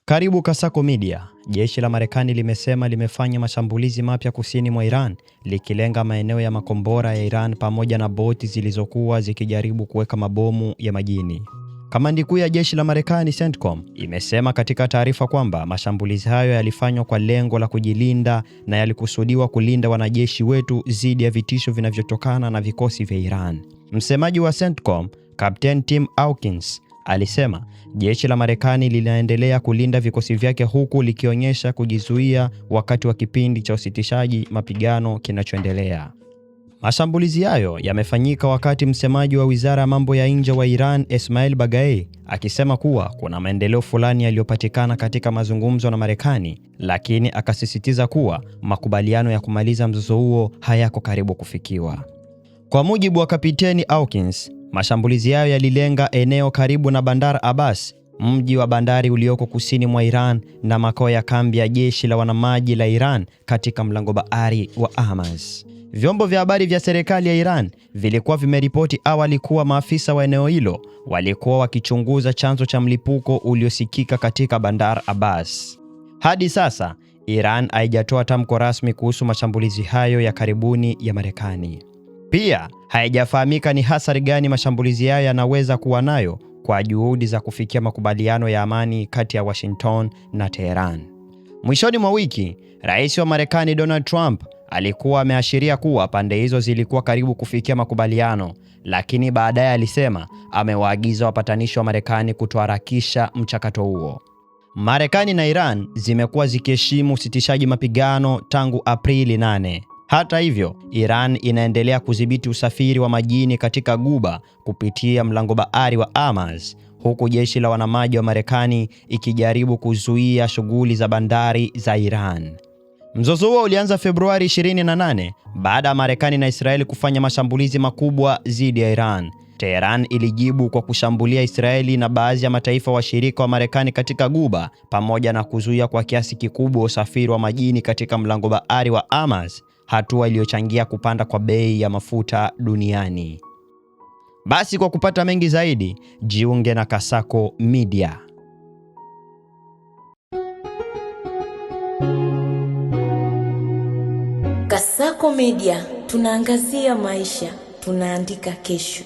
Karibu Kasako Media. Jeshi la Marekani limesema limefanya mashambulizi mapya kusini mwa Iran, likilenga maeneo ya makombora ya Iran pamoja na boti zilizokuwa zikijaribu kuweka mabomu ya majini. Kamandi kuu ya jeshi la Marekani CENTCOM imesema katika taarifa kwamba mashambulizi hayo yalifanywa kwa lengo la kujilinda na yalikusudiwa kulinda wanajeshi wetu dhidi ya vitisho vinavyotokana na vikosi vya Iran. Msemaji wa CENTCOM, Captain Tim Hawkins, alisema jeshi la Marekani linaendelea kulinda vikosi vyake huku likionyesha kujizuia wakati wa kipindi cha usitishaji mapigano kinachoendelea. Mashambulizi hayo yamefanyika wakati msemaji wa Wizara ya Mambo ya Nje wa Iran, Esmail Baghaei, akisema kuwa kuna maendeleo fulani yaliyopatikana katika mazungumzo na Marekani, lakini akasisitiza kuwa makubaliano ya kumaliza mzozo huo hayako karibu kufikiwa. Kwa mujibu wa Kapiteni Hawkins, mashambulizi hayo yalilenga eneo karibu na Bandar Abbas, mji wa bandari ulioko kusini mwa Iran na makao ya kambi ya jeshi la wanamaji la Iran katika mlango bahari wa Hormuz. Vyombo vya habari vya serikali ya Iran vilikuwa vimeripoti awali kuwa maafisa wa eneo hilo walikuwa wakichunguza chanzo cha mlipuko uliosikika katika Bandar Abbas. Hadi sasa, Iran haijatoa tamko rasmi kuhusu mashambulizi hayo ya karibuni ya Marekani. Pia, haijafahamika ni hasara gani mashambulizi hayo yanaweza kuwa nayo kwa juhudi za kufikia makubaliano ya amani kati ya Washington na Tehran. Mwishoni mwa wiki, Rais wa Marekani Donald Trump alikuwa ameashiria kuwa pande hizo zilikuwa karibu kufikia makubaliano, lakini baadaye alisema amewaagiza wapatanishi wa Marekani kutoharakisha mchakato huo. Marekani na Iran zimekuwa zikiheshimu usitishaji mapigano tangu Aprili 8. Hata hivyo, Iran inaendelea kudhibiti usafiri wa majini katika Ghuba kupitia mlango bahari wa Hormuz, huku jeshi la wanamaji wa Marekani ikijaribu kuzuia shughuli za bandari za Iran. Mzozo huo ulianza Februari 28 baada ya Marekani na Israeli kufanya mashambulizi makubwa dhidi ya Iran. Tehran ilijibu kwa kushambulia Israeli na baadhi ya mataifa washirika wa Marekani katika Ghuba, pamoja na kuzuia kwa kiasi kikubwa usafiri wa majini katika mlango bahari wa Hormuz, hatua iliyochangia kupanda kwa bei ya mafuta duniani. Basi kwa kupata mengi zaidi, jiunge na Kasako Media. Kasako Media, tunaangazia maisha, tunaandika kesho.